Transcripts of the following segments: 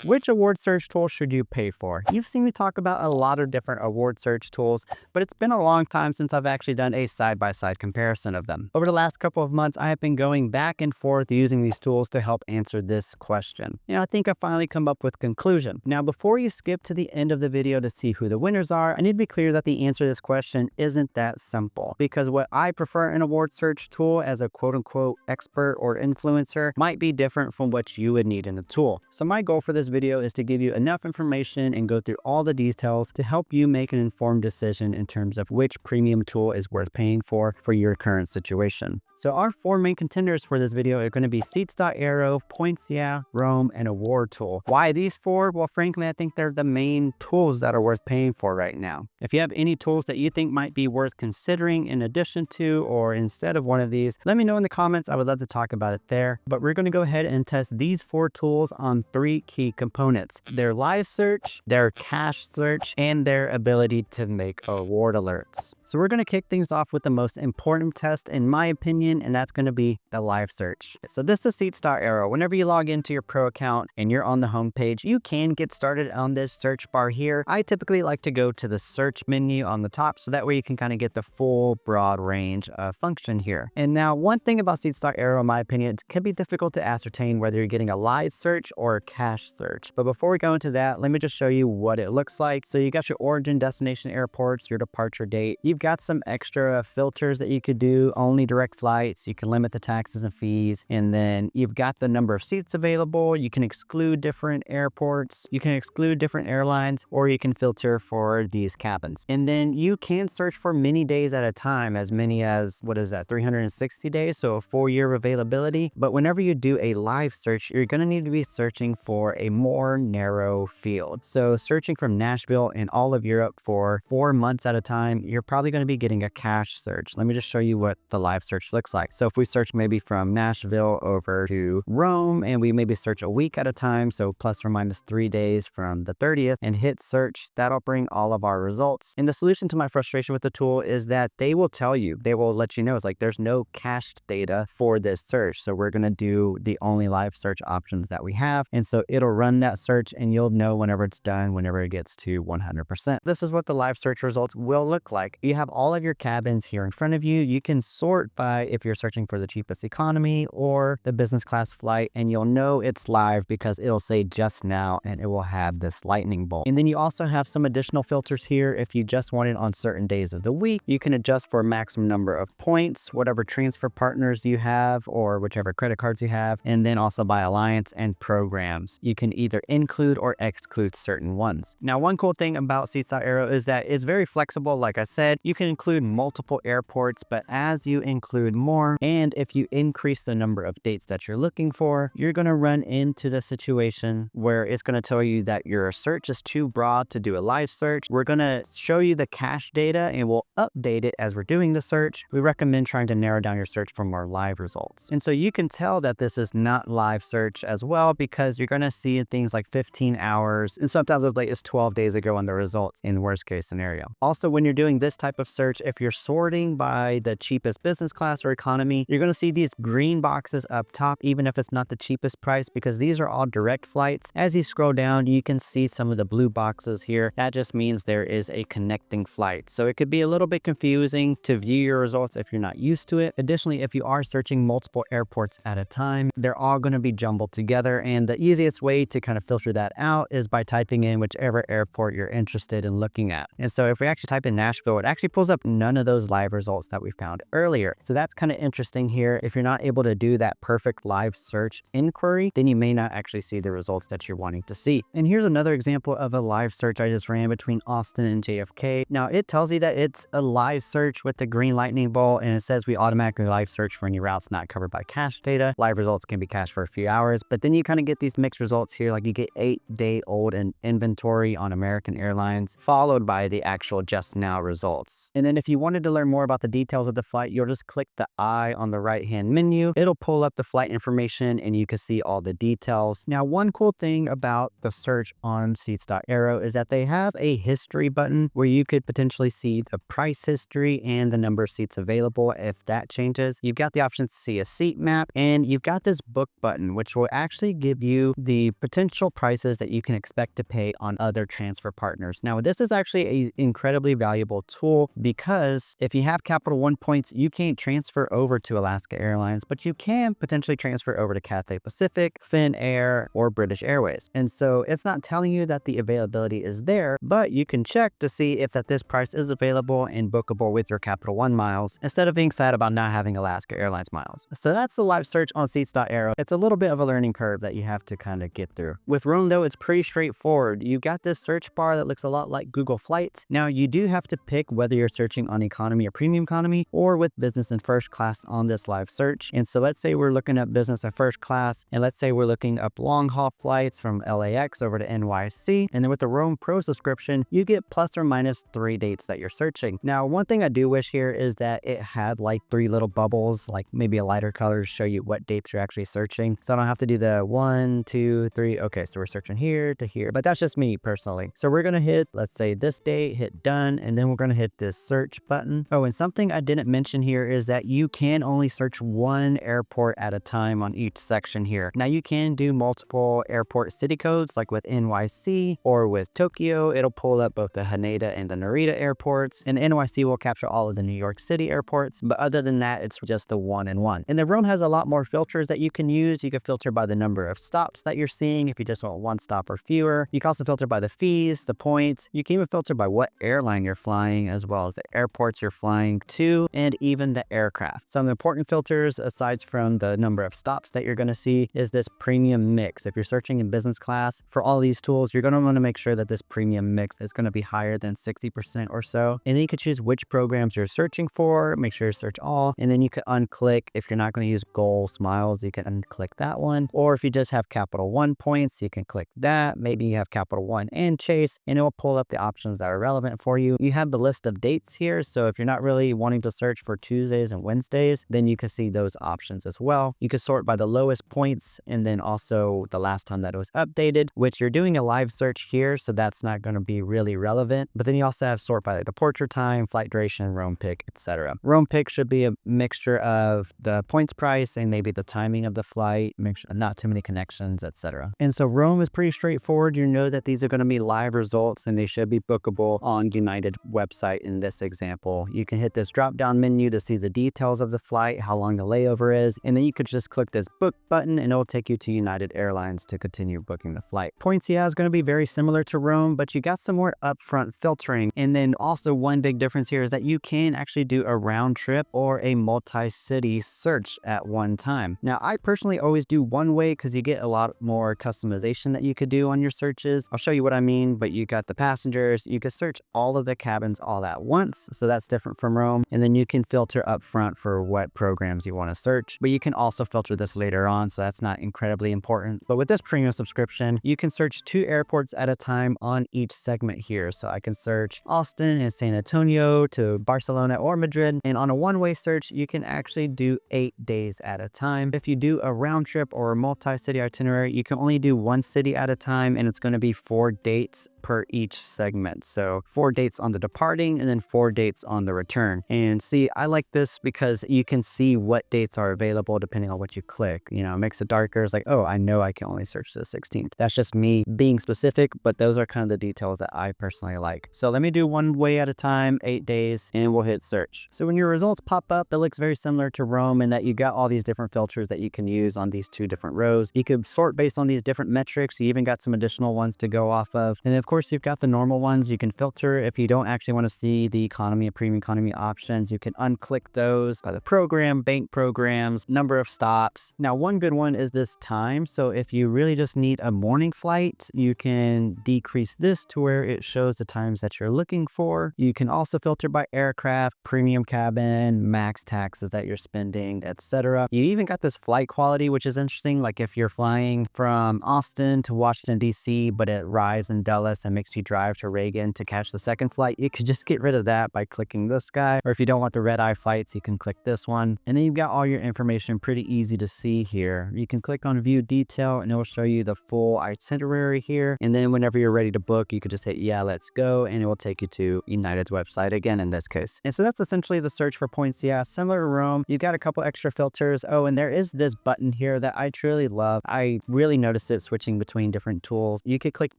Which award search tool should you pay for? You've seen me talk about a lot of different award search tools, but it's been a long time since I've actually done a side-by-side comparison of them. Over the last couple of months, I have been going back and forth using these tools to help answer this question. And I think I finally come up with a conclusion. Now, before you skip to the end of the video to see who the winners are, I need to be clear that the answer to this question isn't that simple, because what I prefer in award search tool as a quote-unquote expert or influencer might be different from what you would need in the tool. So my goal for this video is to give you enough information and go through all the details to help you make an informed decision in terms of which premium tool is worth paying for your current situation. So our four main contenders for this video are going to be Seats.aero, PointsYeah, Roame, and AwardTool. Why these four? Well, frankly, I think they're the main tools that are worth paying for right now. If you have any tools that you think might be worth considering in addition to or instead of one of these, let me know in the comments. I would love to talk about it there. But we're going to go ahead and test these four tools on three key components: their live search, their cache search, and their ability to make award alerts. So we're going to kick things off with the most important test in my opinion, and that's going to be the live search. So this is Seats.aero. Whenever you log into your pro account and you're on the home page, you can get started on this search bar here. I typically like to go to the search menu on the top, so that way you can kind of get the full broad range of function here. And now one thing about Seats.aero, in my opinion, it can be difficult to ascertain whether you're getting a live search or a cache search. But before we go into that, let me just show you what it looks like. So you got your origin, destination airports, your departure date. You've got some extra filters that you could do, only direct flights. You can limit the taxes and fees. And then you've got the number of seats available. You can exclude different airports. You can exclude different airlines, or you can filter for these cabins. And then you can search for many days at a time, as many as, 360 days. So a full year of availability. But whenever you do a live search, you're going to need to be searching for a more narrow field. So searching from Nashville and all of Europe for 4 months at a time, you're probably going to be getting a cache search. Let me just show you what the live search looks like. So if we search maybe from Nashville over to Rome, and we maybe search a week at a time, so plus or minus 3 days from the 30th, and hit search, that'll bring all of our results. And the solution to my frustration with the tool is that they will tell you, they will let you know, it's like there's no cached data for this search. So we're going to do the only live search options that we have. And so it'll run that search and you'll know whenever it's done, whenever it gets to 100%. This is what the live search results will look like. You have all of your cabins here in front of you. You can sort by if you're searching for the cheapest economy or the business class flight, and you'll know it's live because it'll say just now and it will have this lightning bolt. And then you also have some additional filters here. If you just want it on certain days of the week, you can adjust for a maximum number of points, whatever transfer partners you have or whichever credit cards you have, and then also by alliance and programs. You can either include or exclude certain ones. Now, one cool thing about Seats.aero is that it's very flexible. Like I said, you can include multiple airports, but as you include more, and if you increase the number of dates that you're looking for, you're going to run into the situation where it's going to tell you that your search is too broad to do a live search. We're going to show you the cache data and we'll update it as we're doing the search. We recommend trying to narrow down your search for more live results. And so you can tell that this is not live search as well, because you're going to see things like 15 hours and sometimes as late as 12 days ago on the results in worst case scenario. Also, when you're doing this type of search, if you're sorting by the cheapest business class or economy, you're going to see these green boxes up top, even if it's not the cheapest price, because these are all direct flights. As you scroll down, you can see some of the blue boxes here. That just means there is a connecting flight. So it could be a little bit confusing to view your results if you're not used to it. Additionally, if you are searching multiple airports at a time, they're all going to be jumbled together. And the easiest way to kind of filter that out is by typing in whichever airport you're interested in looking at. And so if we actually type in Nashville, it actually pulls up none of those live results that we found earlier. So that's kind of interesting here. If you're not able to do that perfect live search inquiry, then you may not actually see the results that you're wanting to see. And here's another example of a live search I just ran between Austin and JFK. Now it tells you that it's a live search with the green lightning bolt, and it says we automatically live search for any routes not covered by cache data. Live results can be cached for a few hours, but then you kind of get these mixed results here. Like you get 8-day-old in inventory on American Airlines, followed by the actual just now results. And then if you wanted to learn more about the details of the flight, you'll just click the I on the right hand menu. It'll pull up the flight information and you can see all the details. Now, one cool thing about the search on Seats.aero is that they have a history button where you could potentially see the price history and the number of seats available. If that changes, you've got the option to see a seat map, and you've got this book button, which will actually give you the potential prices that you can expect to pay on other transfer partners. Now, this is actually an incredibly valuable tool because if you have Capital One points, you can't transfer over to Alaska Airlines, but you can potentially transfer over to Cathay Pacific, Finnair, or British Airways. And so it's not telling you that the availability is there, but you can check to see if this price is available and bookable with your Capital One miles instead of being sad about not having Alaska Airlines miles. So that's the live search on Seats.aero. It's a little bit of a learning curve that you have to kind of get through. With Roame though, it's pretty straightforward. You've got this search bar that looks a lot like Google Flights. Now you do have to pick whether you're searching on economy or premium economy or with business and first class on this live search. And so let's say we're looking at business and first class, and let's say we're looking up long haul flights from LAX over to NYC. And then with the Roame Pro subscription, you get plus or minus 3 dates that you're searching. Now, one thing I do wish here is that it had like 3 little bubbles, like maybe a lighter color to show you what dates you're actually searching. So I don't have to do the 1, 2, 3. Okay, so we're searching here to here, but that's just me personally. So we're gonna hit, let's say this date, hit done, and then we're gonna hit this search button. Oh, and something I didn't mention here is that you can only search one airport at a time on each section here. Now you can do multiple airport city codes, like with NYC or with Tokyo, it'll pull up both the Haneda and the Narita airports, and NYC will capture all of the New York City airports. But other than that, it's just the 1-in-1. And the Roame has a lot more filters that you can use. You can filter by the number of stops that you're seeing if you just want 1 stop or fewer. You can also filter by the fees, the points. You can even filter by what airline you're flying, as well as the airports you're flying to, and even the aircraft. Some important filters, aside from the number of stops that you're going to see, is this premium mix. If you're searching in business class for all these tools, you're going to want to make sure that this premium mix is going to be higher than 60% or so. And then you can choose which programs you're searching for, make sure you search all, and then you can unclick. If you're not going to use Goal Smiles, you can unclick that one. Or if you just have Capital One points, you can click that. Maybe you have Capital One and Chase, and it will pull up the options that are relevant for you. You have the list of dates here, so if you're not really wanting to search for Tuesdays and Wednesdays, then you can see those options as well. You can sort by the lowest points and then also the last time that it was updated, which you're doing a live search here, so that's not going to be really relevant. But then you also have sort by the departure time, flight duration, Roame pick, etc. Roame pick should be a mixture of the points price and maybe the timing of the flight, make sure not too many connections, etc. And so Roame is pretty straightforward. You know that these are going to be live results and they should be bookable on United website in this example. You can hit this drop down menu to see the details of the flight, how long the layover is, and then you could just click this book button and it'll take you to United Airlines to continue booking the flight. PointsYeah is going to be very similar to Roame, but you got some more upfront filtering. And then also one big difference here is that you can actually do a round trip or a multi-city search at one time. Now, I personally always do one way because you get a lot more customization that you could do on your searches. I'll show you what I mean, but you got the passengers, you can search all of the cabins all at once. So that's different from Roame. And then you can filter up front for what programs you want to search, but you can also filter this later on. So that's not incredibly important. But with this premium subscription, you can search 2 airports at a time on each segment here. So I can search Austin and San Antonio to Barcelona or Madrid. And on a one-way search, you can actually do 8 days at a time. If you do a round trip or a multi-city itinerary, you can only do 1 city at a time, and it's going to be 4 dates per each segment. So 4 dates on the departing and then 4 dates on the return. And see, I like this because you can see what dates are available depending on what you click. You know, it makes it darker. It's like, oh, I know I can only search the 16th. That's just me being specific, but those are kind of the details that I personally like. So let me do 1 way at a time, 8 days, and we'll hit search. So when your results pop up, it looks very similar to Roame in that you got all these different filters that you can use on these 2 different rows. You could sort based on these different metrics. You even got some additional ones to go off of. And of course, you've got the normal ones. You can filter if you don't actually want to see the economy and premium economy options. You can unclick those by the program, bank programs, number of stops. Now, one good one is this time. So if you really just need a morning flight, you can decrease this to where it shows the times that you're looking for. You can also filter by aircraft, premium cabin, max taxes that you're spending, etc. You even got this flight quality, which is interesting. Like if you're flying from Austin to Washington, D.C., but it arrives in Dulles and makes you drive to Reagan to catch the second flight, you could just get rid of that by clicking this guy. Or if you don't want the red-eye flights, you can click this one. And then you've got all your information pretty easy to see here. You can click on view detail and it will show you the full itinerary here. And then whenever you're ready to book, you could just hit yeah, let's go, and it will take you to United's website again in this case. And so that's essentially the search for PointsYeah. Similar to Roame, you've got a couple extra filters. Oh, and there is this button here that I truly love. I really noticed it switching between different tools. You could click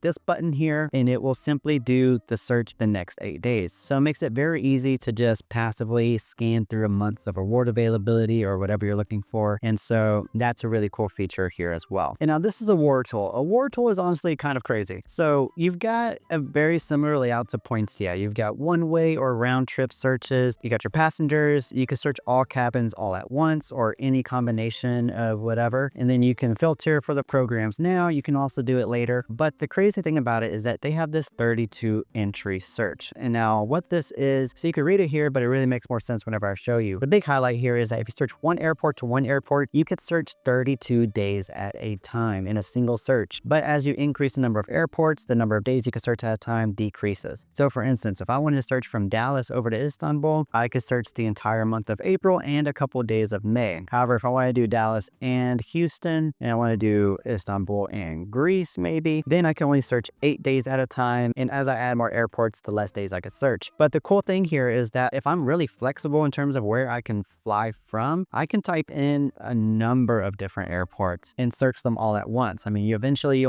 this button here and it will simply do the search the next 8 days. So it makes it very easy to just passively scan through a months of award availability or whatever you're looking for. And so that's a really cool feature here as well. And now this is AwardTool. AwardTool is honestly kind of crazy. So you've got a very similar layout to PointsYeah. You've got one-way or round trip searches. You got your passengers. You can search all cabins all at once or any combination of whatever. And then you can filter for the programs now. You can also do it later. But the crazy thing about it is that they have this 32 entry search. And now what this is, so you can read it here, but it really makes more sense whenever I show you. The big highlight here is that if you search one airport to one airport, you could search 32 days at a time in a single search. But as you increase the number of airports, the number of days you can search at a time decreases. So for instance, if I wanted to search from Dallas over to Istanbul, I could search the entire month of April and a couple of days of May. However, if I want to do Dallas and Houston, and I want to do Istanbul and Greece maybe, then I can only search 8 days at a time. And as I add more airports, the less days I could search. But the cool thing here is that if I'm really flexible in terms of where I can fly from, I can type in a number of different airports and search them all at once. I mean, you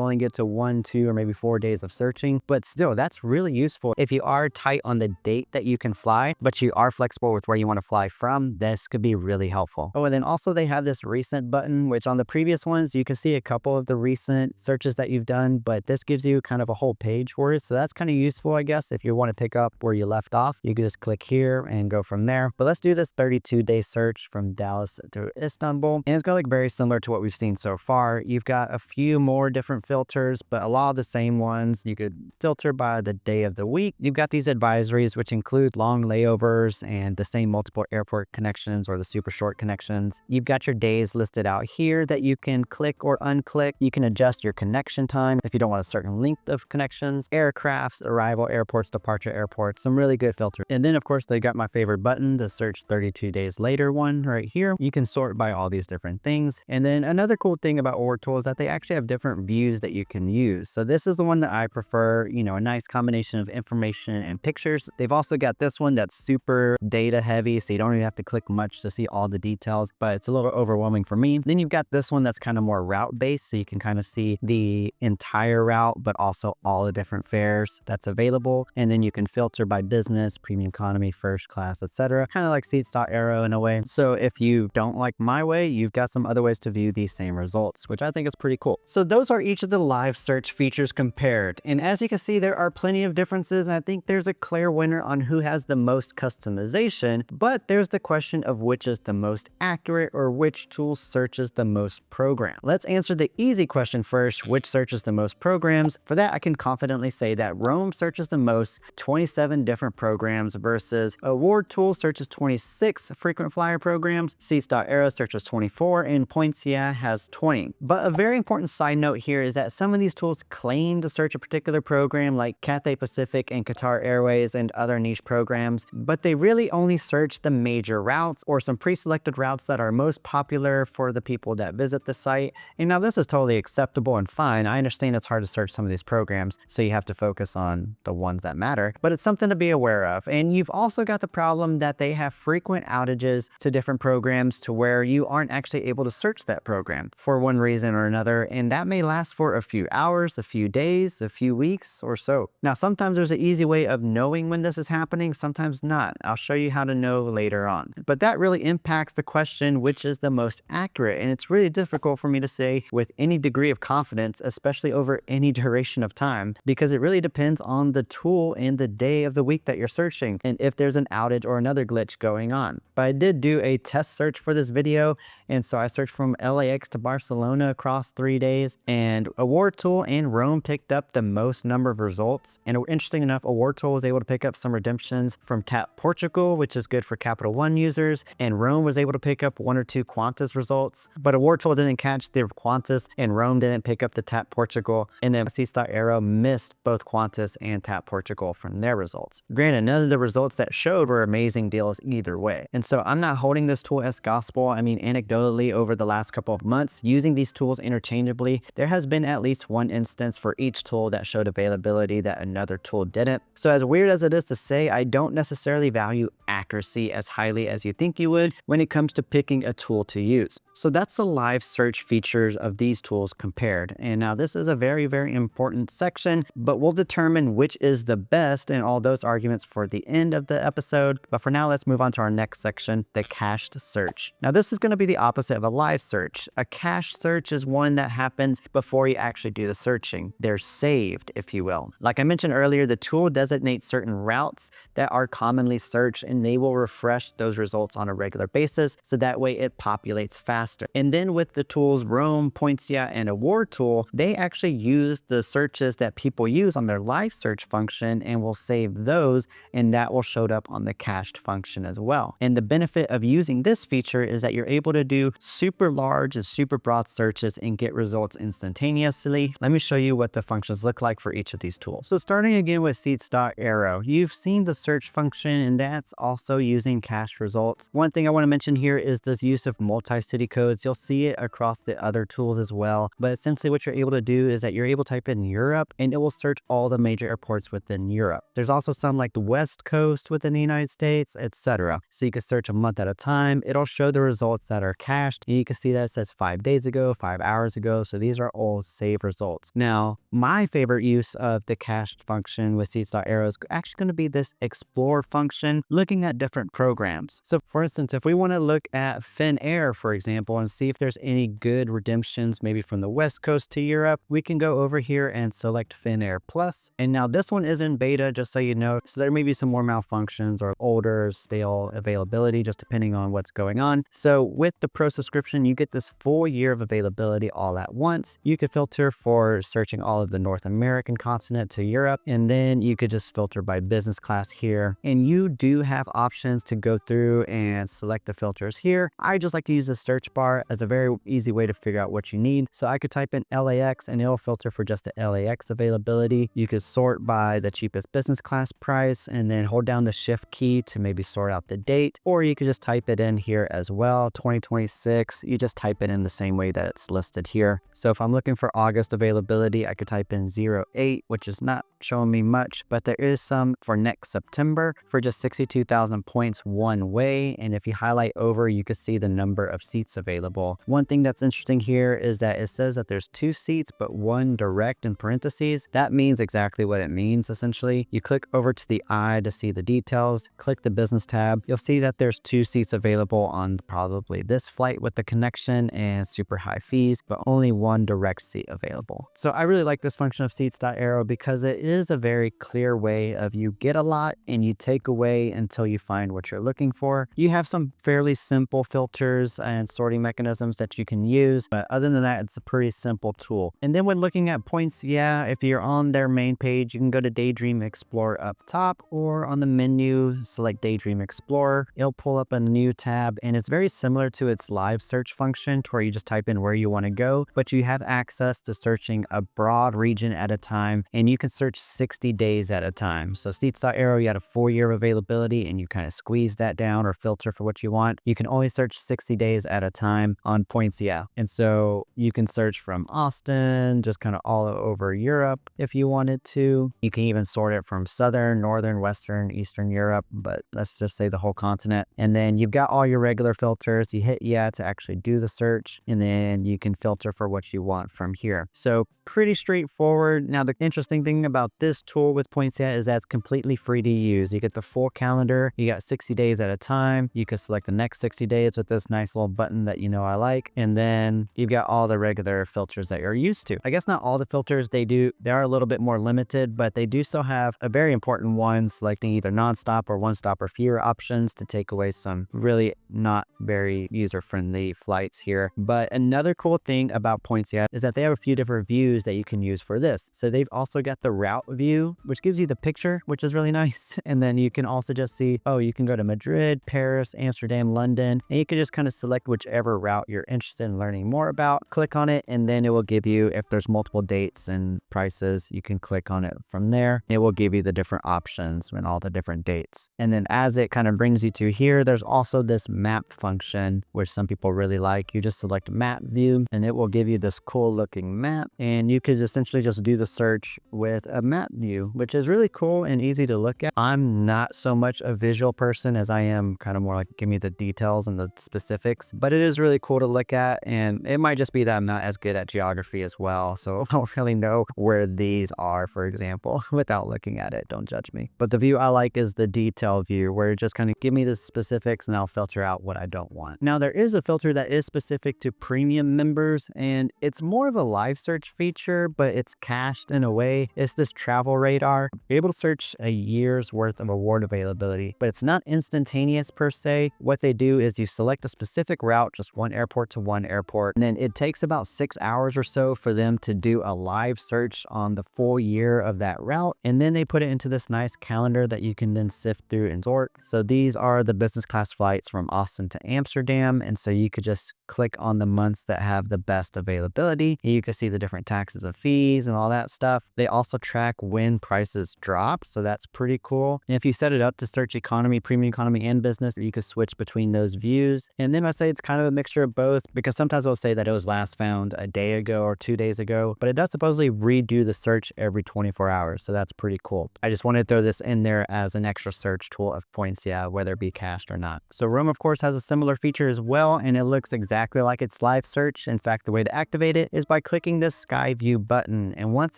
only get to 1, 2, or maybe 4 days of searching, but still that's really useful. If you are tight on the date that you can fly, but you are flexible with where you want to fly from, this could be really helpful. Oh, and then also they have this recent button, which on the previous ones, you can see a couple of the recent searches that you've done, but this gives you kind of a whole page for it. So that's kind of useful, I guess. If you want to pick up where you left off, you can just click here and go from there. But let's do this 32-day search from Dallas to Istanbul. And it's going to look very similar to what we've seen so far. You've got a few more different filters, but a lot of the same ones. You could filter by the day of the week. You've got these advisories, which include long layovers and the same multiple airport connections or the super short connections. You've got your days listed out here that you can click or unclick. You can adjust your connection time if you don't want a certain length of connections, aircrafts, arrival airports, departure airports, some really good filters. And then of course they got my favorite button, the search 32 days later one right here. You can sort by all these different things. And then another cool thing about AwardTool is that they actually have different views that you can use. So this is the one that I prefer, you know, a nice combination of information and pictures. They've also got this one that's super data heavy, so you don't even have to click much to see all the details, but it's a little overwhelming for me. Then you've got this one that's kind of more route based, so you can kind of see the entire route, but also all the different fares that's available. And then you can filter by business, premium economy, first class, etc. Kind of like Seats.aero in a way. So if you don't like my way, you've got some other ways to view these same results, which I think is pretty cool. So those are each of the live search features compared. And as you can see, there are plenty of differences. And I think there's a clear winner on who has the most customization, but there's the question of which is the most accurate or which tool searches the most program. Let's answer the easy question first, which searches the most programs. For that, I can confidently say that Roame searches the most, 27 different programs, versus AwardTool searches 26 frequent flyer programs, Seats.aero searches 24, and PointsYeah has 20. But a very important side note here is that some of these tools claim to search a particular program like Cathay Pacific and Qatar Airways and other niche programs, but they really only search the major routes or some pre-selected routes that are most popular for the people that visit the site. And now this is totally acceptable and fine. I understand it's hard to search some of these programs, so you have to focus on the ones that matter, but it's something to be aware of. And you've also got the problem that they have frequent outages to different programs to where you aren't actually able to search that program for one reason or another, and that may last for a few hours, a few days, a few weeks or so. Now, sometimes there's an easy way of knowing when this is happening, sometimes not. I'll show you how to know later on. But that really impacts the question, which is the most accurate, and it's really difficult for me to say with any degree of confidence, especially over any duration of time, because it really depends on the tool and the day of the week that you're searching and if there's an outage or another glitch going on. But I did do a test search for this video, and so I searched from LAX to Barcelona across 3 days, and AwardTool and Roame picked up the most number of results. And interesting enough, AwardTool was able to pick up some redemptions from TAP Portugal, which is good for Capital One users, and Roame was able to pick up 1 or 2 Qantas results, but AwardTool didn't catch the Qantas and Roame didn't pick up the TAP Portugal. And then Seats.aero missed both Qantas and TAP Portugal from their results. Granted, none of the results that showed were amazing deals either way. And so I'm not holding this tool as gospel. I mean, anecdotally, over the last couple of months, using these tools interchangeably, there has been at least one instance for each tool that showed availability that another tool didn't. So as weird as it is to say, I don't necessarily value accuracy as highly as you think you would when it comes to picking a tool to use. So that's the live search features of these tools compared. And now this is a very, very important section, but we'll determine which is the best and all those arguments for the end of the episode. But for now, let's move on to our next section, the cached search. Now this is going to be the opposite of a live search. A cached search is one that happens before you actually do the searching. They're saved, if you will. Like I mentioned earlier, the tool designates certain routes that are commonly searched, and they will refresh those results on a regular basis, so that way it populates faster. And then with the tools Roame, PointsYeah, and AwardTool, they actually use the searches that people use on their live search function and will save those, and that will show up on the cached function as well. And the benefit of using this feature is that you're able to do super large and super broad searches and get results instantaneously. Let me show you what the functions look like for each of these tools. So starting again with Seats.aero, you've seen the search function, and that's also using cached results. One thing I want to mention here is the use of multi-city codes. You'll see it across the other tools as well, but essentially what you're able to do is that you're able to type in Europe and it will search all the major airports within Europe. There's also some like the West Coast within the United States, etc. So you can search a month at a time. It'll show the results that are cached, and you can see that it says 5 days ago, 5 hours ago. So these are all saved results. Now, my favorite use of the cached function with Seats.aero is actually going to be this explore function, looking at different programs. So for instance, if we want to look at Finnair, for example, and see if there's any good redemptions, maybe from the West Coast to Europe, we can go over here and select Finnair Plus. And now this one is in beta, just so you know. So there may be some more malfunctions or older, stale availability, just depending on what's going on. So with the Pro subscription, you get this full year of availability all at once. You could filter for searching all of the North American continent to Europe, and then you could just filter by business class here. And you do have options to go through and select the filters here. I just like to use the search bar as a very easy way to figure out what you need. So I could type in LAX and it'll filter for just the LAX availability. You could sort by the cheapest business class price and then hold down the shift key to maybe sort out the date, or you could just type it in here as well, 2026. You just type it in the same way that it's listed here. So if I'm looking for August availability, I could type in 08, which is not showing me much, but there is some for next September for just 62,000 points one way. And if you highlight over, you can see the number of seats available. One thing that's interesting here is that it says that there's 2 seats, but 1 direct in parentheses. That means exactly what it means, essentially. You click over to the eye to see the details, click the business tab. You'll see that there's 2 seats available on probably this flight with the connection and super high fees, but only 1 direct seat available. So I really like this function of Seats.aero because it is a very clear way of you get a lot and you take away until you find what you're looking for. You have some fairly simple filters and sorting mechanisms that you can use, but other than that, it's a pretty simple tool. And then when looking at PointsYeah, if you're on their main page, you can go to DayDream Explorer up top, or on the menu, select DayDream Explorer. It'll pull up a new tab, and it's very similar to its live search function, to where you just type in where you want to go, but you have access to searching a broad region at a time, and you can search 60 days at a time. So Seats.aero, you had a 4-year availability, and you kind of squeeze that down or filter for what you want. You can only search 60 days at a time on PointsYeah. And so you can search from Austin, just kind of all over Europe if you wanted to. You can even sort it from Southern, Northern, Western, Eastern Europe, but let's just say the whole continent. And then you've got all your regular filters. You hit yeah to actually do the search, and then you can filter for what you want from here. So pretty straightforward. Now, the interesting thing about this tool with PointsYeah is that it's completely free to use. You get the full calendar. You got 60 days at a time. You can select the next 60 days with this nice little button that I like. And then you've got all the regular filters that you're used to. I guess not all the filters they are a little bit more limited, but they do still have a very important one, selecting either nonstop or one stop or fewer options to take away some really not very user-friendly flights here. But another cool thing about PointsYeah is that they have a few different views views that you can use for this. So they've also got the route view, which gives you the picture, which is really nice. And then you can also just see, oh, you can go to Madrid, Paris, Amsterdam, London, and you can just kind of select whichever route you're interested in learning more about, click on it, and then it will give you, if there's multiple dates and prices, you can click on it from there. It will give you the different options and all the different dates. And then as it kind of brings you to here, there's also this map function, which some people really like. You just select map view and it will give you this cool looking map, and you could essentially just do the search with a map view, which is really cool and easy to look at. I'm not so much a visual person as I am kind of more like give me the details and the specifics, but it is really cool to look at. And it might just be that I'm not as good at geography as well, so I don't really know where these are, for example, without looking at it. Don't judge me. But the view I like is the detail view, where it just kind of give me the specifics and I'll filter out what I don't want. Now there is a filter that is specific to premium members, and it's more of a live search feature, but it's cached in a way. It's this travel radar. You're able to search a year's worth of award availability, but it's not instantaneous per se. What they do is you select a specific route, just one airport to one airport, and then it takes about 6 hours or so for them to do a live search on the full year of that route. And then they put it into this nice calendar that you can then sift through and sort. So these are the business class flights from Austin to Amsterdam. And so you could just click on the months that have the best availability. You can see the different taxes and fees and all that stuff. They also track when prices drop, so that's pretty cool. And if you set it up to search economy, premium economy, and business, you could switch between those views. And then I say it's kind of a mixture of both, because sometimes it'll say that it was last found a day ago or 2 days ago, but it does supposedly redo the search every 24 hours. So that's pretty cool. I just wanted to throw this in there as an extra search tool of PointsYeah, whether it be cached or not. So Roame, of course, has a similar feature as well, and it looks exactly like its live search. In fact, the way to activate it is by clicking this SkyView button. And once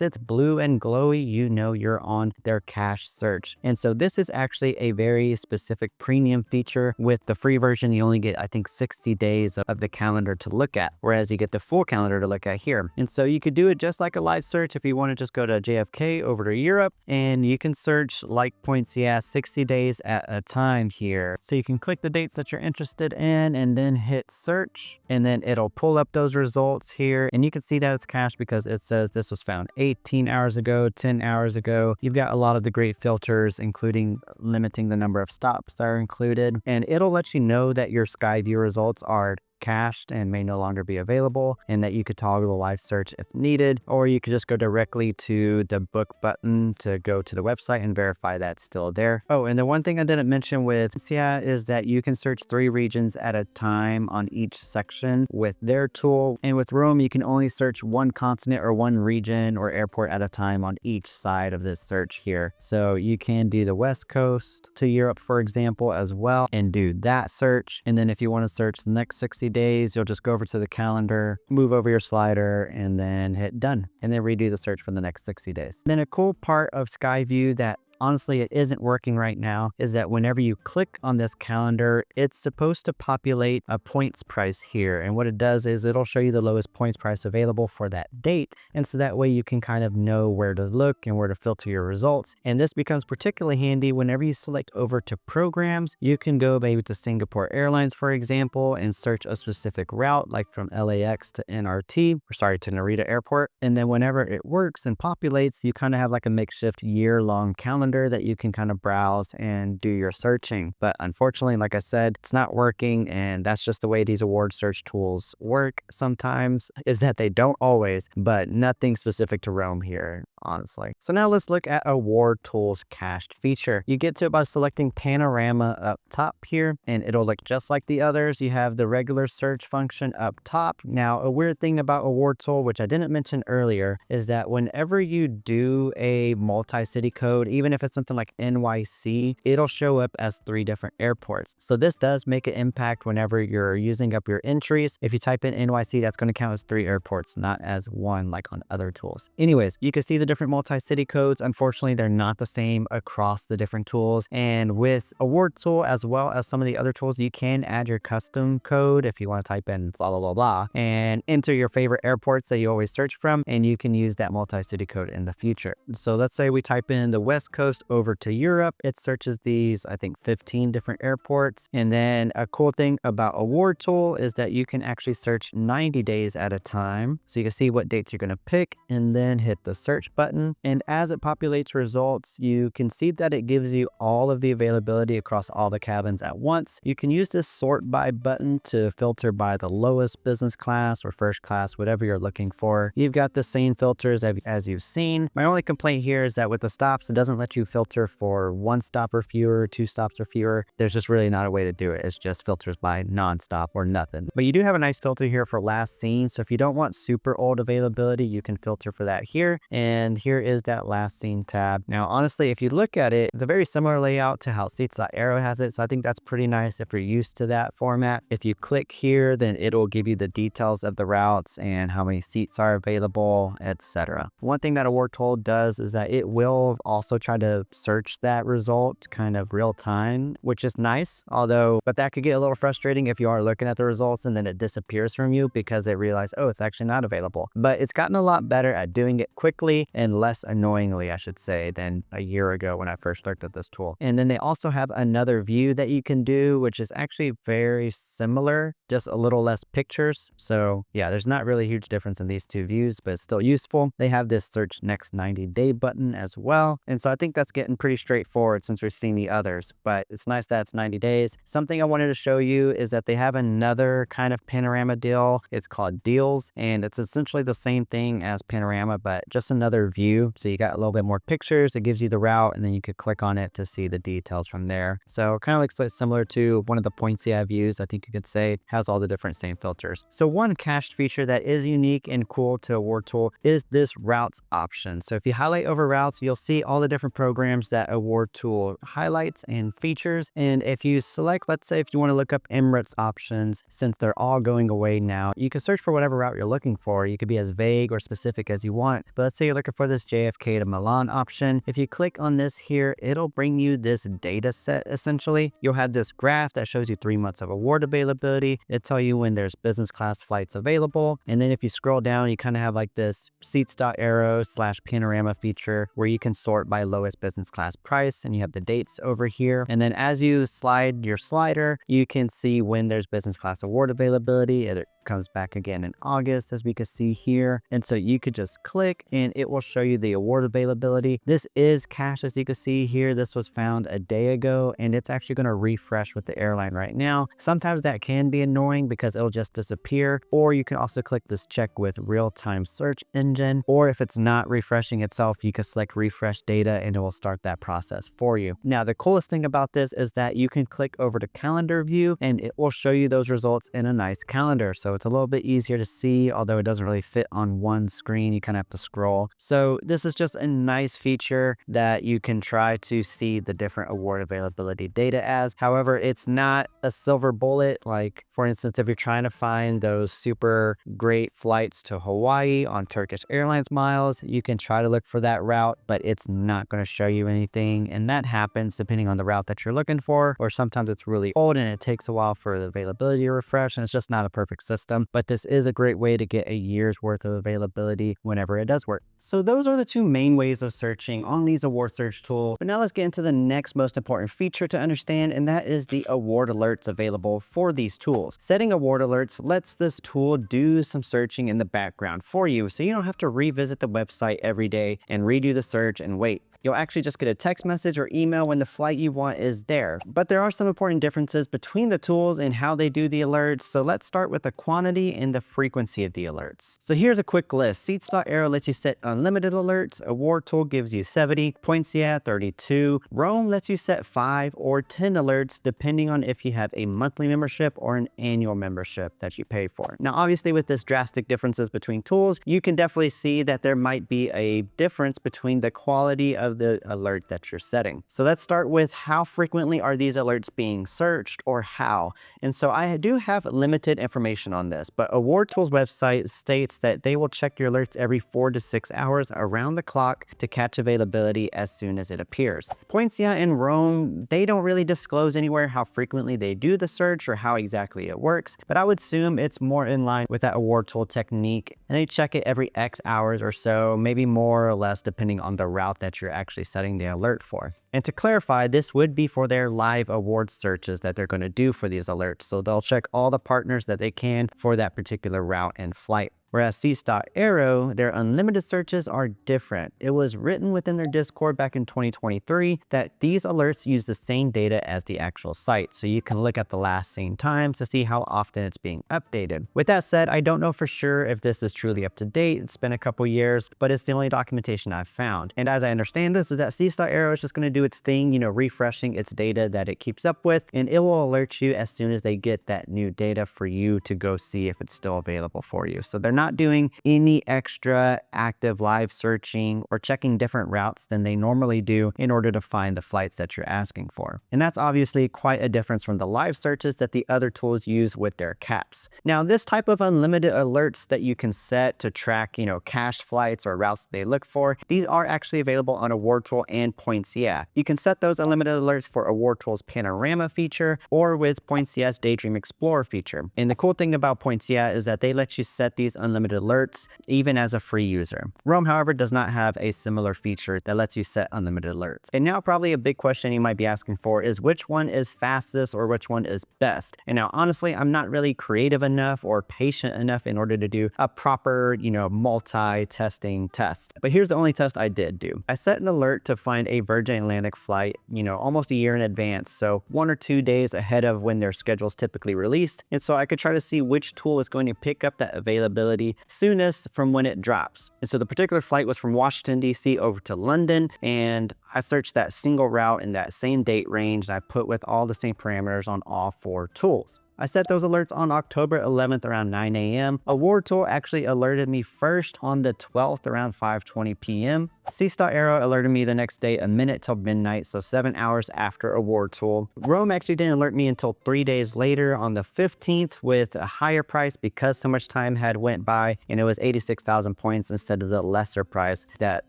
it's blue and glowy, you know you're on their cache search. And so this is actually a very specific premium feature. With the free version, you only get, I think, 60 days of the calendar to look at, whereas you get the full calendar to look at here. And so you could do it just like a live search if you want to just go to JFK over to Europe, and you can search like PointsYeah 60 days at a time here. So you can click the dates that you're interested in and then hit search, and then it'll pull up those results here. And you can see that it's cached because it says this was found 18 hours ago, 10 hours ago. You've got a lot of the great filters, including limiting the number of stops that are included. And it'll let you know that your SkyView results are cached and may no longer be available, and that you could toggle the live search if needed, or you could just go directly to the book button to go to the website and verify that's still there. Oh, and the one thing I didn't mention with SeatsAero is that you can search 3 regions at a time on each section with their tool. And with Roame, you can only search 1 continent or 1 region or airport at a time on each side of this search here. So you can do the West Coast to Europe, for example, as well, and do that search. And then if you want to search the next 60 days, you'll just go over to the calendar, move over your slider, and then hit done, and then redo the search for the next 60 days. Then a cool part of SkyView that honestly it isn't working right now is that whenever you click on this calendar, it's supposed to populate a points price here. And what it does is it'll show you the lowest points price available for that date. And so that way you can kind of know where to look and where to filter your results. And this becomes particularly handy whenever you select over to programs. You can go maybe to Singapore Airlines, for example, and search a specific route, like from LAX to NRT, or sorry, to Narita Airport. And then whenever it works and populates, you kind of have like a makeshift year-long calendar that you can kind of browse and do your searching. But unfortunately, like I said, it's not working, and that's just the way these award search tools work sometimes, is that they don't always, but nothing specific to Roame here, honestly. So now let's look at AwardTool's cached feature. You get to it by selecting Panorama up top here, and it'll look just like the others. You have the regular search function up top. Now, a weird thing about AwardTool, which I didn't mention earlier, is that whenever you do a multi-city code, even if it's something like NYC, it'll show up as 3 different airports. So this does make an impact whenever you're using up your entries. If you type in NYC, that's going to count as 3 airports, not as 1 like on other tools. Anyways, you can see the different multi-city codes. Unfortunately, they're not the same across the different tools. And with AwardTool, as well as some of the other tools, you can add your custom code if you want to type in blah, blah, blah, blah, and enter your favorite airports that you always search from, and you can use that multi-city code in the future. So let's say we type in the West Coast Coast over to Europe, it searches these, I think, 15 different airports. And then a cool thing about AwardTool is that you can actually search 90 days at a time. So you can see what dates you're going to pick and then hit the search button. And as it populates results, you can see that it gives you all of the availability across all the cabins at once. You can use this sort by button to filter by the lowest business class or first class, whatever you're looking for. You've got the same filters as you've seen. My only complaint here is that with the stops, it doesn't let you filter for 1 stop or fewer, 2 stops or fewer. There's just really not a way to do it. It's just filters by nonstop or nothing. But you do have a nice filter here for last seen. So if you don't want super old availability, you can filter for that here. And here is that last seen tab. Now, honestly, if you look at it, it's a very similar layout to how Seats.aero has it. So I think that's pretty nice if you're used to that format. If you click here, then it'll give you the details of the routes and how many seats are available, etc. One thing that AwardTool does is that it will also try to search that result kind of real time, which is nice, but that could get a little frustrating if you are looking at the results and then it disappears from you because they realize, oh, it's actually not available. But it's gotten a lot better at doing it quickly and less annoyingly, I should say, than a year ago when I first looked at this tool. And then they also have another view that you can do, which is actually very similar, just a little less pictures. So yeah, there's not really a huge difference in these two views, but it's still useful. They have this search next 90 day button as well. And so I think that's getting pretty straightforward since we've seen the others, but it's nice that it's 90 days. Something I wanted to show you is that they have another kind of Panorama deal. It's called Deals, and it's essentially the same thing as Panorama, but just another view. So you got a little bit more pictures. It gives you the route, and then you could click on it to see the details from there. So it kind of looks like similar to one of the PointsYeah views, I think you could say, has all the different same filters. So one cached feature that is unique and cool to AwardTool is this routes option. So if you highlight over routes, you'll see all the different programs that AwardTool highlights and features. And if you select, let's say if you want to look up Emirates options, since they're all going away now, you can search for whatever route you're looking for. You could be as vague or specific as you want. But let's say you're looking for this JFK to Milan option. If you click on this here, it'll bring you this data set essentially. You'll have this graph that shows you 3 months of award availability. It'll tell you when there's business class flights available. And then if you scroll down, you kind of have like this Seats.aero / Panorama feature where you can sort by lowest business class price, and you have the dates over here. And then as you slide your slider, you can see when there's business class award availability. It comes back again in August, as we can see here. And so you could just click and it will show you the award availability. This is cached, as you can see here. This was found a day ago, and it's actually going to refresh with the airline right now. Sometimes that can be annoying because it'll just disappear, or you can also click this check with real-time search engine, or if it's not refreshing itself, you can select refresh data and it will start that process for you. Now, the coolest thing about this is that you can click over to calendar view and it will show you those results in a nice calendar. So it's a little bit easier to see, although it doesn't really fit on one screen. You kind of have to scroll. So this is just a nice feature that you can try to see the different award availability data as. However, it's not a silver bullet. Like, for instance, if you're trying to find those super great flights to Hawaii on Turkish Airlines miles, you can try to look for that route, but it's not going to show you anything. And that happens depending on the route that you're looking for, or sometimes it's really old and it takes a while for the availability to refresh, and it's just not a perfect system. But this is a great way to get a year's worth of availability whenever it does work. So those are the two main ways of searching on these award search tools. But now let's get into the next most important feature to understand, and that is the award alerts available for these tools. Setting award alerts lets this tool do some searching in the background for you, so you don't have to revisit the website every day and redo the search and wait. You'll actually just get a text message or email when the flight you want is there. But there are some important differences between the tools and how they do the alerts. So let's start with the quantity and the frequency of the alerts. So here's a quick list. Seats.aero lets you set unlimited alerts. AwardTool gives you 70. PointsYeah 32. Roame lets you set 5 or 10 alerts depending on if you have a monthly membership or an annual membership that you pay for. Now, obviously with this drastic differences between tools, you can definitely see that there might be a difference between the quality of the alert that you're setting. So let's start with how frequently are these alerts being searched, or how. And so I do have limited information on this, but AwardTool's website states that they will check your alerts every 4 to 6 hours around the clock to catch availability as soon as it appears. PointsYeah and Roame, they don't really disclose anywhere how frequently they do the search or how exactly it works, but I would assume it's more in line with that AwardTool technique, and they check it every X hours or so, maybe more or less depending on the route that you're actually setting the alert for. And to clarify, this would be for their live award searches that they're going to do for these alerts. So they'll check all the partners that they can for that particular route and flight. Whereas Seats.aero, their unlimited searches are different. It was written within their Discord back in 2023 that these alerts use the same data as the actual site. So you can look at the last seen times to see how often it's being updated. With that said, I don't know for sure if this is truly up to date. It's been a couple years, but it's the only documentation I've found. And as I understand this, is that Seats.aero is just going to do its thing, refreshing its data that it keeps up with, and it will alert you as soon as they get that new data for you to go see if it's still available for you. So they're not doing any extra active live searching or checking different routes than they normally do in order to find the flights that you're asking for. And that's obviously quite a difference from the live searches that the other tools use with their caps. Now, this type of unlimited alerts that you can set to track, cached flights or routes they look for, these are actually available on AwardTool and PointsYeah. You can set those unlimited alerts for AwardTool's Panorama feature or with PointsYeah's DayDream Explorer feature. And the cool thing about PointsYeah is that they let you set these unlimited alerts even as a free user. Roame, however, does not have a similar feature that lets you set unlimited alerts. And now probably a big question you might be asking for is which one is fastest or which one is best? And now honestly, I'm not really creative enough or patient enough in order to do a proper, multi-testing test. But here's the only test I did do. I set an alert to find a Virgin Atlantic flight, almost a year in advance. So 1 or 2 days ahead of when their schedule's typically released. And so I could try to see which tool is going to pick up that availability soonest from when it drops. And so the particular flight was from Washington, D.C. over to London. And I searched that single route in that same date range. And I put with all the same parameters on all 4 tools. I set those alerts on October 11th around 9 a.m. AwardTool actually alerted me first on the 12th around 5:20 p.m. Seats.aero alerted me the next day a minute till midnight, so 7 hours after AwardTool. Roame actually didn't alert me until 3 days later on the 15th with a higher price because so much time had went by, and it was 86,000 points instead of the lesser price that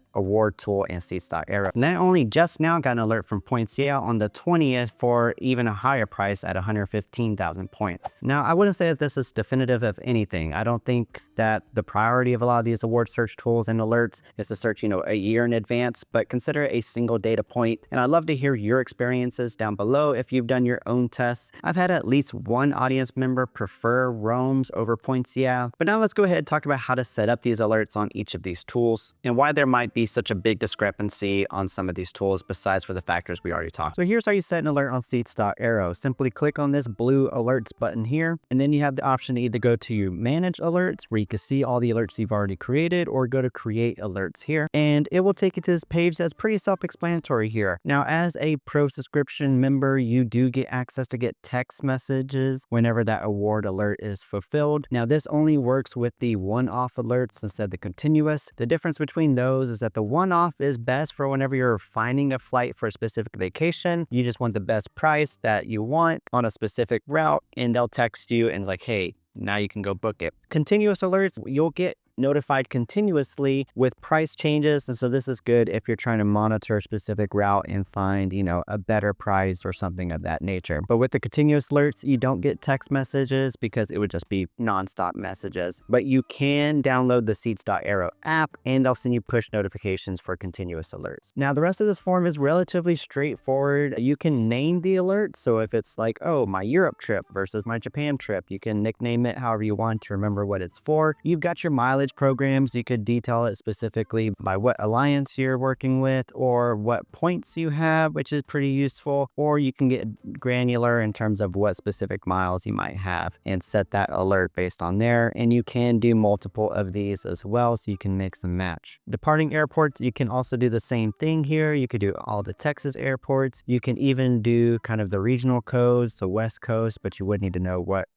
AwardTool and Seats.aero. And I only just now got an alert from PointsYeah on the 20th for even a higher price at 115,000 points. Now, I wouldn't say that this is definitive of anything. I don't think that the priority of a lot of these award search tools and alerts is to search, a year in advance, but consider a single data point. And I'd love to hear your experiences down below if you've done your own tests. I've had at least one audience member prefer Roame's over PointsYeah. But now let's go ahead and talk about how to set up these alerts on each of these tools and why there might be such a big discrepancy on some of these tools besides for the factors we already talked. So here's how you set an alert on Seats.aero. Simply click on this blue alerts button here, and then you have the option to either go to manage alerts where you can see all the alerts you've already created, or go to create alerts here, and it will take you to this page that's pretty self-explanatory here. Now, as a pro subscription member, you do get access to get text messages whenever that award alert is fulfilled. Now, this only works with the one-off alerts instead of the continuous. The difference between those is that the one-off is best for whenever you're finding a flight for a specific vacation. You just want the best price that you want on a specific route, and they'll text you and like, hey, now you can go book it. Continuous alerts, you'll get notified continuously with price changes. And so this is good if you're trying to monitor a specific route and find, a better price or something of that nature. But with the continuous alerts, you don't get text messages because it would just be nonstop messages. But you can download the Seats.aero app and they'll send you push notifications for continuous alerts. Now, the rest of this form is relatively straightforward. You can name the alert. So if it's like, oh, my Europe trip versus my Japan trip, you can nickname it however you want to remember what it's for. You've got your mileage programs. You could detail it specifically by what alliance you're working with or what points you have, which is pretty useful. Or you can get granular in terms of what specific miles you might have and set that alert based on there. And you can do multiple of these as well, so you can mix and match. Departing airports, you can also do the same thing here. You could do all the Texas airports. You can even do kind of the regional codes, so West Coast, but you would need to know what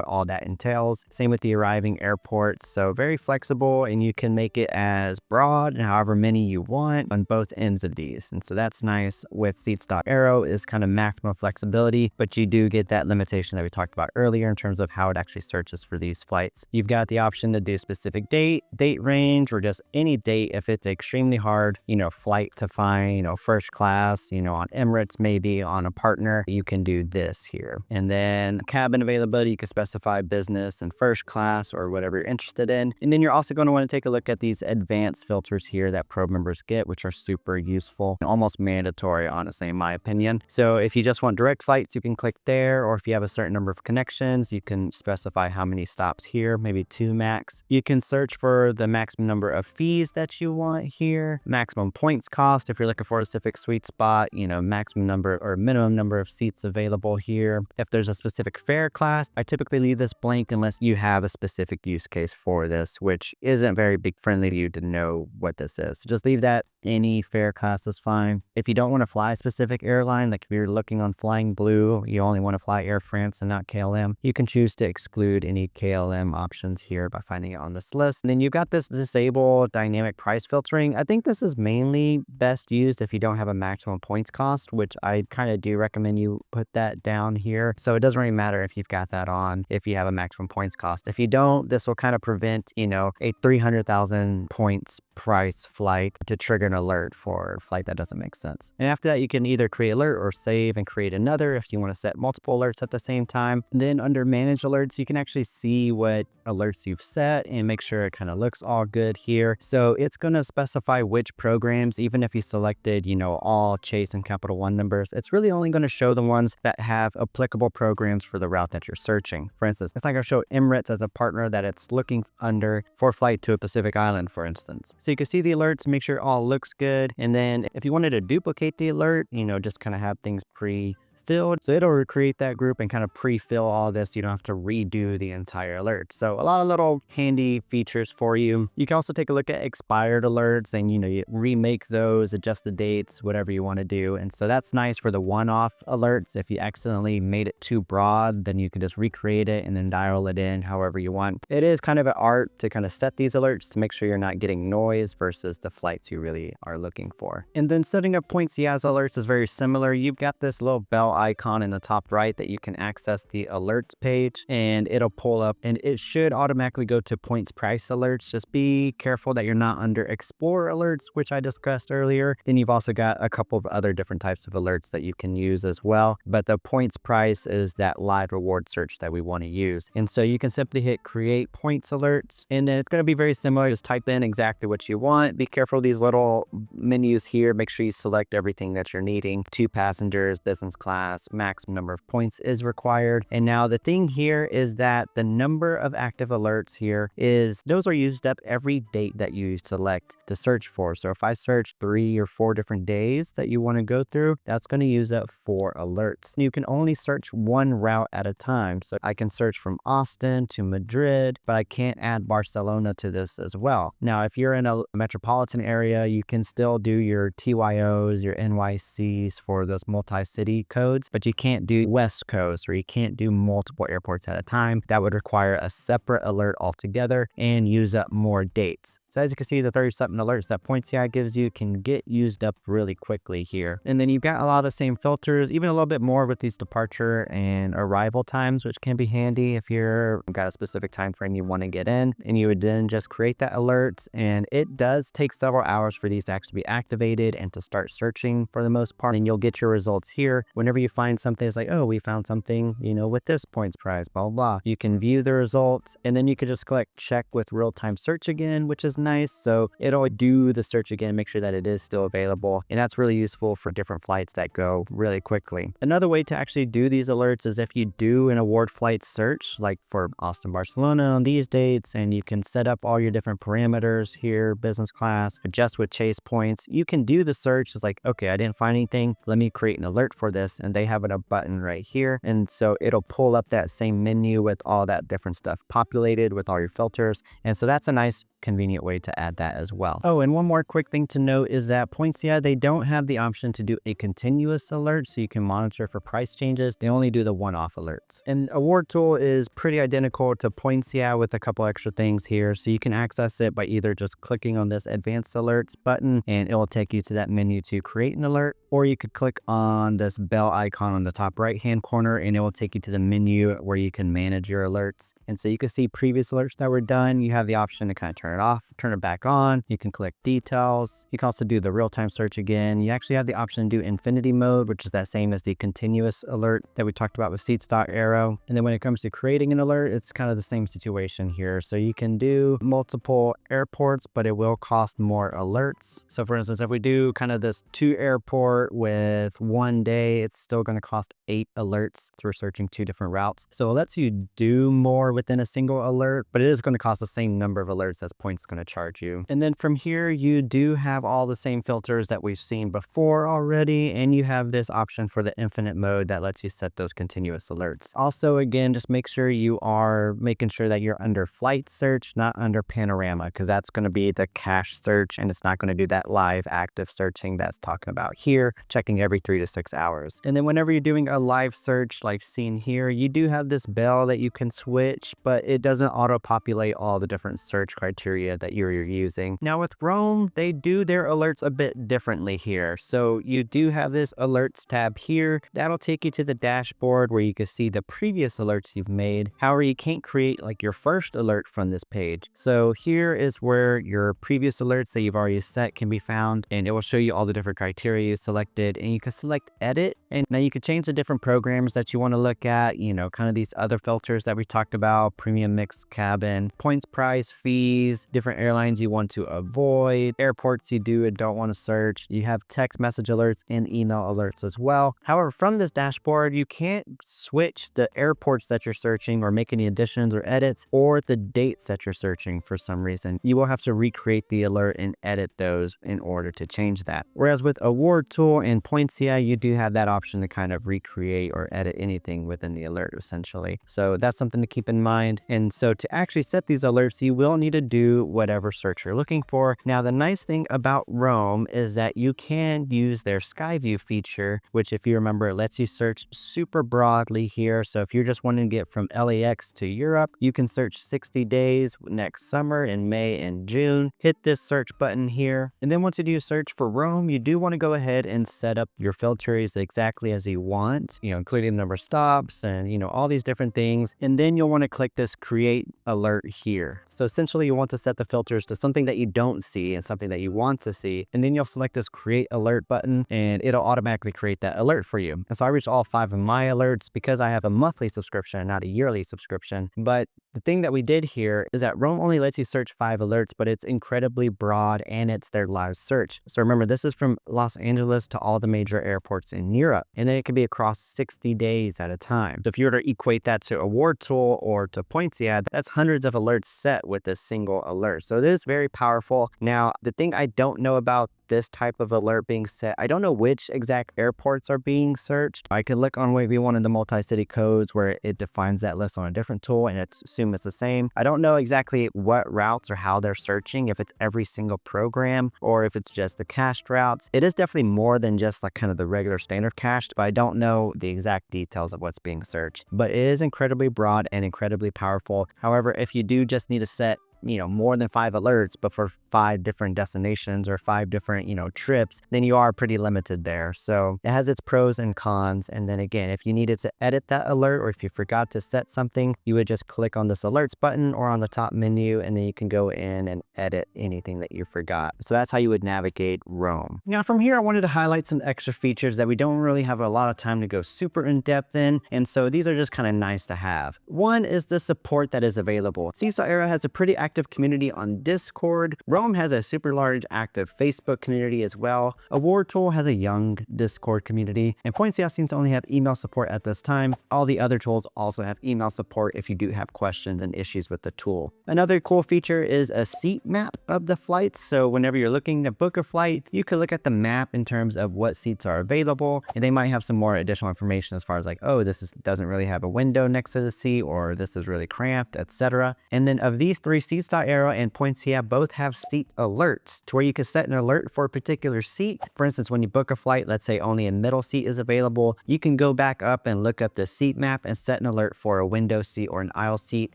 all that entails. Same with the arriving airports. So very flexible, and you can make it as broad and however many you want on both ends of these. And so that's nice with Seats.aero is kind of maximum flexibility, but you do get that limitation that we talked about earlier in terms of how it actually searches for these flights. You've got the option to do specific date range, or just any date if it's extremely hard, flight to find, first class, on Emirates, maybe on a partner, you can do this here. And then cabin availability, you can specify business and first class or whatever you're interested in. And then you're also going to want to take a look at these advanced filters here that pro members get, which are super useful and almost mandatory, honestly, in my opinion. So if you just want direct flights, you can click there, or if you have a certain number of connections, you can specify how many stops here, maybe 2 max. You can search for the maximum number of fees that you want here, maximum points cost if you're looking for a specific sweet spot, maximum number or minimum number of seats available here. If there's a specific fare class, I typically leave this blank unless you have a specific use case for this, which isn't very big friendly to you to know what this is. So just leave that. Any fare class is fine. If you don't want to fly a specific airline, like if you're looking on Flying Blue, you only want to fly Air France and not KLM, you can choose to exclude any KLM options here by finding it on this list. And then you've got this disable dynamic price filtering. I think this is mainly best used if you don't have a maximum points cost, which I kind of do recommend you put that down here. So it doesn't really matter if you've got that on, if you have a maximum points cost. If you don't, this will kind of prevent, a 300,000 points price flight to trigger an alert for a flight that doesn't make sense. And after that, you can either create alert or save and create another if you want to set multiple alerts at the same time. And then under manage alerts, you can actually see what alerts you've set and make sure it kind of looks all good here. So it's going to specify which programs, even if you selected, all Chase and Capital One numbers, it's really only going to show the ones that have applicable programs for the route that you're searching. For instance, it's not going to show Emirates as a partner that it's looking under for flight to a Pacific island, for instance. So you can see the alerts, make sure it all looks good. And then if you wanted to duplicate the alert, just kind of have things pre-filled. So it'll recreate that group and kind of pre-fill all this. You don't have to redo the entire alert. So a lot of little handy features for you. You can also take a look at expired alerts and, you remake those, adjust the dates, whatever you want to do. And so that's nice for the one-off alerts. If you accidentally made it too broad, then you can just recreate it and then dial it in however you want. It is kind of an art to kind of set these alerts to make sure you're not getting noise versus the flights you really are looking for. And then setting up PointsYeah alerts is very similar. You've got this little bell icon in the top right that you can access the alerts page, and it'll pull up and it should automatically go to points price alerts. Just be careful that you're not under explore alerts, which I discussed earlier. Then you've also got a couple of other different types of alerts that you can use as well. But the points price is that live reward search that we want to use. And so you can simply hit create points alerts, and then it's going to be very similar. Just type in exactly what you want. Be careful of these little menus here. Make sure you select everything that you're needing. 2 passengers, business class, maximum number of points is required. And now the thing here is that the number of active alerts here is those are used up every date that you select to search for. So if I search 3 or 4 different days that you want to go through, that's going to use up 4 alerts. You can only search one route at a time. So I can search from Austin to Madrid, but I can't add Barcelona to this as well. Now, if you're in a metropolitan area, you can still do your TYOs, your NYCs for those multi-city codes, but you can't do West Coast or you can't do multiple airports at a time. That would require a separate alert altogether and use up more dates. So as you can see, the 30-something alerts that PointsYeah gives you can get used up really quickly here. And then you've got a lot of the same filters, even a little bit more with these departure and arrival times, which can be handy if you've got a specific time frame you want to get in. And you would then just create that alert. And it does take several hours for these to actually be activated and to start searching for the most part. And you'll get your results here. Whenever you find something, it's like, oh, we found something, with this points price, blah, blah. You can view the results, and then you can just click check with real-time search again, which is nice. So it'll do the search again, make sure that it is still available. And that's really useful for different flights that go really quickly. Another way to actually do these alerts is if you do an award flight search, like for Austin, Barcelona on these dates, and you can set up all your different parameters here, business class, adjust with Chase points. You can do the search. It's like, okay, I didn't find anything. Let me create an alert for this. And they have a button right here. And so it'll pull up that same menu with all that different stuff populated with all your filters. And so that's a nice convenient way to add that as well. Oh, and one more quick thing to note is that PointsYeah, they don't have the option to do a continuous alert so you can monitor for price changes. They only do the one-off alerts. And AwardTool is pretty identical to PointsYeah with a couple extra things here. So you can access it by either just clicking on this advanced alerts button and it will take you to that menu to create an alert, or you could click on this bell icon on the top right-hand corner and it will take you to the menu where you can manage your alerts. And so you can see previous alerts that were done. You have the option to kind of turn turn it off, turn it back on. You can click details. You can also do the real-time search again. You actually have the option to do infinity mode, which is that same as the continuous alert that we talked about with Seats.aero. And then when it comes to creating an alert, it's kind of the same situation here. So you can do multiple airports, but it will cost more alerts. So for instance, if we do kind of this 2 airport with 1 day, it's still going to cost 8 alerts through searching 2 different routes. So it lets you do more within a single alert, but it is going to cost the same number of alerts as Points going to charge you. And then from here, you do have all the same filters that we've seen before already, and you have this option for the infinite mode that lets you set those continuous alerts. Also, again, just make sure you are making sure that you're under flight search, not under Panorama, because that's going to be the cache search, and it's not going to do that live active searching that's talking about here, checking every 3 to 6 hours. And then whenever you're doing a live search like seen here, you do have this bell that you can switch, but it doesn't auto-populate all the different search criteria that you're using. Now with Roame, they do their alerts a bit differently here. So you do have this alerts tab here. That'll take you to the dashboard where you can see the previous alerts you've made. However, you can't create like your first alert from this page. So here is where your previous alerts that you've already set can be found, and it will show you all the different criteria you selected, and you can select edit. And now you can change the different programs that you want to look at, you know, kind of these other filters that we talked about, premium mixed cabin, points price, fees, different airlines you want to avoid, airports you do and don't want to search. You have text message alerts and email alerts as well. However, from this dashboard, you can't switch the airports that you're searching or make any additions or edits, or the dates that you're searching for some reason. You will have to recreate the alert and edit those in order to change that. Whereas with AwardTool and PointsYeah, you do have that option to kind of recreate or edit anything within the alert essentially. So that's something to keep in mind. And so to actually set these alerts, you will need to do whatever search you're looking for. Now, the nice thing about Roame is that you can use their SkyView feature, which if you remember, it lets you search super broadly here. So if you're just wanting to get from LAX to Europe, you can search 60 days next summer in May and June. Hit this search button here. And then once you do a search for Roame, you do want to go ahead and set up your filters exactly as you want, you know, including the number of stops and, you know, all these different things. And then you'll want to click this create alert here. So essentially you want to set the filters to something that you don't see and something that you want to see. And then you'll select this create alert button and it'll automatically create that alert for you. And so I reached all 5 of my alerts because I have a monthly subscription, not a yearly subscription. But the thing that we did here is that Roame only lets you search 5 alerts, but it's incredibly broad and it's their live search. So remember, this is from Los Angeles to all the major airports in Europe, and then it can be across 60 days at a time. So if you were to equate that to AwardTool or to PointsYeah, that's hundreds of alerts set with a single alert. So it is very powerful. Now, the thing I don't know about this type of alert being set, I don't know which exact airports are being searched. I could look on maybe one of the multi-city codes where it defines that list on a different tool and assume it's the same. I don't know exactly what routes or how they're searching, if it's every single program or if it's just the cached routes. It is definitely more than just like kind of the regular standard cached, but I don't know the exact details of what's being searched. But it is incredibly broad and incredibly powerful. However, if you do just need to set, you know, more than 5 alerts, but for 5 different destinations or 5 different, you know, trips, then you are pretty limited there. So it has its pros and cons. And then again, if you needed to edit that alert or if you forgot to set something, you would just click on this alerts button or on the top menu, and then you can go in and edit anything that you forgot. So that's how you would navigate Roame. Now from here, I wanted to highlight some extra features that we don't really have a lot of time to go super in depth in. And so these are just kind of nice to have. One is the support that is available. Seats.aero has a pretty active community on Discord. Roame has a super large active Facebook community as well. AwardTool has a young Discord community, and PointsYeah seems to only have email support at this time. All the other tools also have email support if you do have questions and issues with the tool. Another cool feature is a seat map of the flights. So whenever you're looking to book a flight, you can look at the map in terms of what seats are available, and they might have some more additional information as far as like, oh, doesn't really have a window next to the seat, or this is really cramped, etc. And then of these 3, Seats.aero and PointsYeah both have seat alerts to where you can set an alert for a particular seat. For instance, when you book a flight, let's say only a middle seat is available, you can go back up and look up the seat map and set an alert for a window seat or an aisle seat.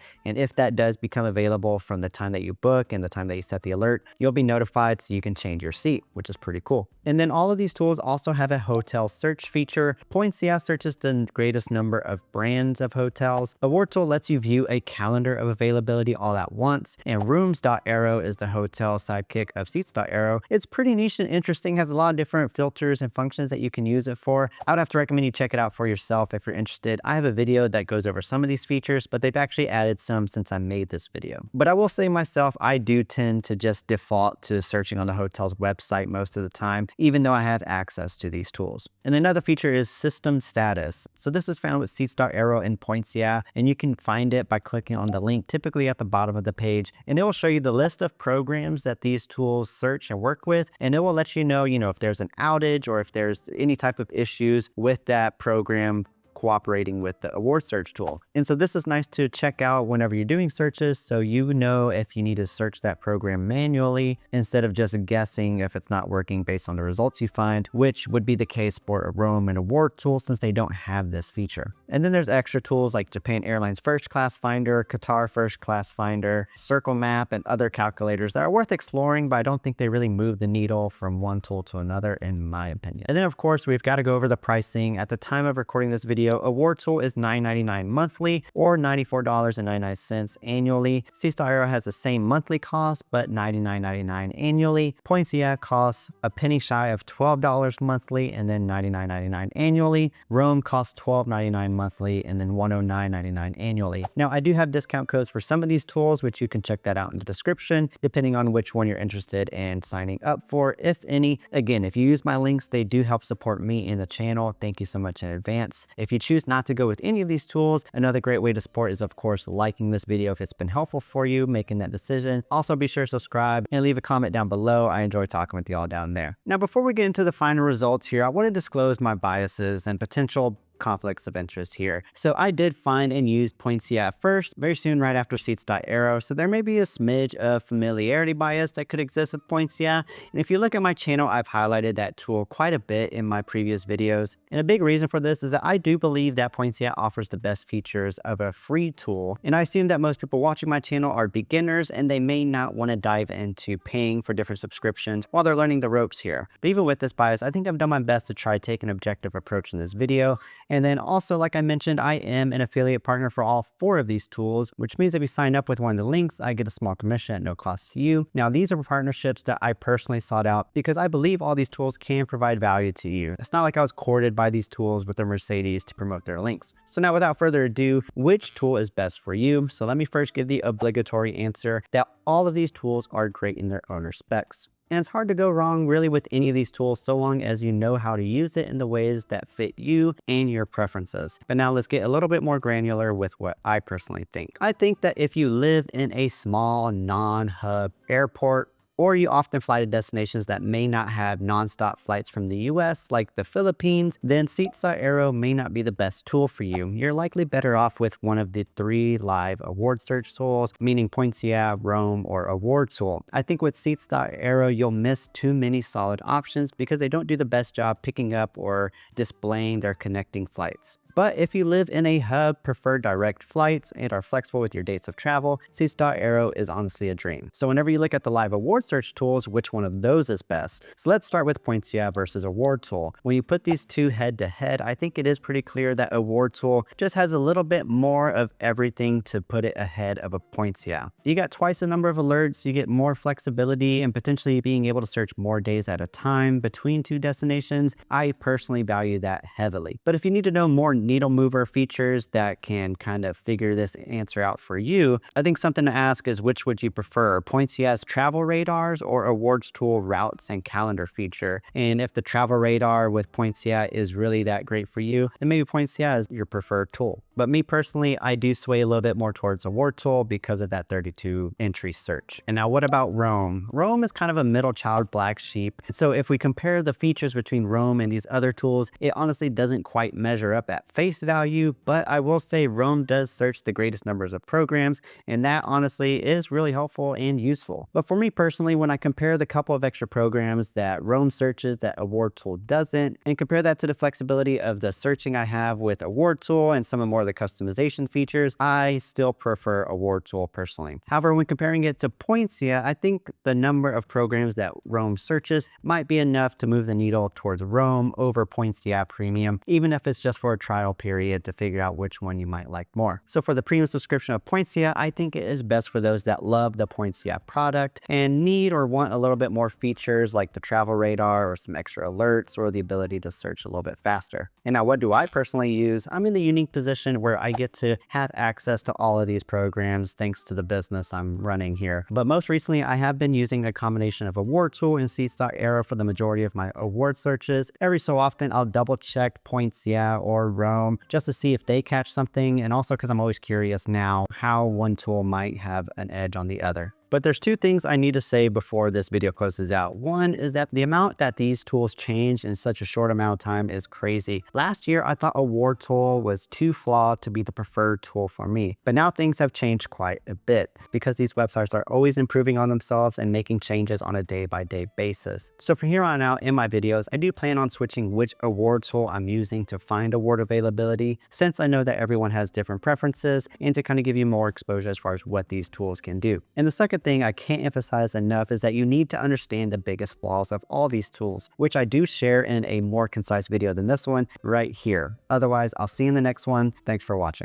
And if that does become available from the time that you book and the time that you set the alert, you'll be notified so you can change your seat, which is pretty cool. And then all of these tools also have a hotel search feature. PointsYeah searches the greatest number of brands of hotels. AwardTool lets you view a calendar of availability all at once. airlines, and Rooms.aero is the hotel sidekick of Seats.aero. It's pretty niche and interesting, has a lot of different filters and functions that you can use it for. I would have to recommend you check it out for yourself if you're interested. I have a video that goes over some of these features, but they've actually added some since I made this video. But I will say myself, I do tend to just default to searching on the hotel's website most of the time, even though I have access to these tools. And another feature is system status. So this is found with Seats.aero and PointsYeah, and you can find it by clicking on the link typically at the bottom of the page, and it will show you the list of programs that these tools search and work with, and it will let you know, if there's an outage or if there's any type of issues with that program cooperating with the award search tool. And so this is nice to check out whenever you're doing searches, so you know if you need to search that program manually instead of just guessing if it's not working based on the results you find, which would be the case for a Roame and AwardTool since they don't have this feature. And then there's extra tools like Japan Airlines First Class Finder, Qatar First Class Finder, Circle Map, and other calculators that are worth exploring, but I don't think they really move the needle from one tool to another in my opinion. And then of course we've got to go over the pricing. At the time of recording this video, AwardTool is $9.99 monthly or $94.99 annually. Seats.aero has the same monthly cost, but $99.99 annually. PointsYeah costs a penny shy of $12 monthly and then $99.99 annually. Roame costs $12.99 monthly and then $109.99 annually. Now, I do have discount codes for some of these tools, which you can check that out in the description, depending on which one you're interested in signing up for, if any. Again, if you use my links, they do help support me in the channel. Thank you so much in advance. If you choose not to go with any of these tools, another great way to support is of course liking this video if it's been helpful for you making that decision. Also be sure to subscribe and leave a comment down below. I enjoy talking with y'all down there. Now before we get into the final results here, I want to disclose my biases and potential conflicts of interest here. So I did find and use PointsYeah first, very soon right after Seats.aero. So there may be a smidge of familiarity bias that could exist with PointsYeah. And if you look at my channel, I've highlighted that tool quite a bit in my previous videos. And a big reason for this is that I do believe that PointsYeah offers the best features of a free tool. And I assume that most people watching my channel are beginners and they may not want to dive into paying for different subscriptions while they're learning the ropes here. But even with this bias, I think I've done my best to try to take an objective approach in this video. And then also, like I mentioned, I am an affiliate partner for all 4 of these tools, which means if you sign up with one of the links, I get a small commission at no cost to you. Now, these are partnerships that I personally sought out because I believe all these tools can provide value to you. It's not like I was courted by these tools with a Mercedes to promote their links. So now without further ado, which tool is best for you? So let me first give the obligatory answer that all of these tools are great in their own respects. And it's hard to go wrong really with any of these tools so long as you know how to use it in the ways that fit you and your preferences. But now let's get a little bit more granular with what I personally think. I think that if you live in a small non-hub airport, or you often fly to destinations that may not have nonstop flights from the US, like the Philippines, then Seats.aero may not be the best tool for you. You're likely better off with one of the 3 live award search tools, meaning PointsYeah, Roame, or AwardTool. I think with Seats.aero, you'll miss too many solid options because they don't do the best job picking up or displaying their connecting flights. But if you live in a hub, prefer direct flights, and are flexible with your dates of travel, Seats.aero is honestly a dream. So whenever you look at the live award search tools, which one of those is best? So let's start with PointsYeah versus AwardTool. When you put these two head to head, I think it is pretty clear that AwardTool just has a little bit more of everything to put it ahead of a PointsYeah. You got twice the number of alerts, you get more flexibility, and potentially being able to search more days at a time between 2 destinations. I personally value that heavily. But if you need to know more needle mover features that can kind of figure this answer out for you, I think something to ask is which would you prefer, PointsYeah's travel radars or AwardTool routes and calendar feature? And if the travel radar with PointsYeah is really that great for you, then maybe PointsYeah is your preferred tool. But me personally, I do sway a little bit more towards AwardTool because of that 32 entry search. And now what about Roame? Roame is kind of a middle child black sheep. So if we compare the features between Roame and these other tools, it honestly doesn't quite measure up at face value, but I will say Roame does search the greatest numbers of programs, and that honestly is really helpful and useful. But for me personally, when I compare the couple of extra programs that Roame searches that AwardTool doesn't, and compare that to the flexibility of the searching I have with AwardTool and some of more more of the customization features, I still prefer AwardTool personally. However, when comparing it to PointsYeah, I think the number of programs that Roame searches might be enough to move the needle towards Roame over PointsYeah Premium, even if it's just for a trial period to figure out which one you might like more. So for the premium subscription of PointsYeah, I think it is best for those that love the PointsYeah product and need or want a little bit more features like the travel radar or some extra alerts or the ability to search a little bit faster. And now what do I personally use? I'm in the unique position where I get to have access to all of these programs thanks to the business I'm running here. But most recently, I have been using a combination of AwardTool and Seats.aero for the majority of my award searches. Every so often, I'll double check PointsYeah or Roame just to see if they catch something, and also because I'm always curious now how one tool might have an edge on the other. But there's two things I need to say before this video closes out. One is that the amount that these tools change in such a short amount of time is crazy. Last year, I thought AwardTool was too flawed to be the preferred tool for me. But now things have changed quite a bit because these websites are always improving on themselves and making changes on a day-by-day basis. So from here on out in my videos, I do plan on switching which award tool I'm using to find award availability, since I know that everyone has different preferences, and to kind of give you more exposure as far as what these tools can do. And the second thing I can't emphasize enough is that you need to understand the biggest flaws of all these tools, which I do share in a more concise video than this one right here. Otherwise, I'll see you in the next one. Thanks for watching.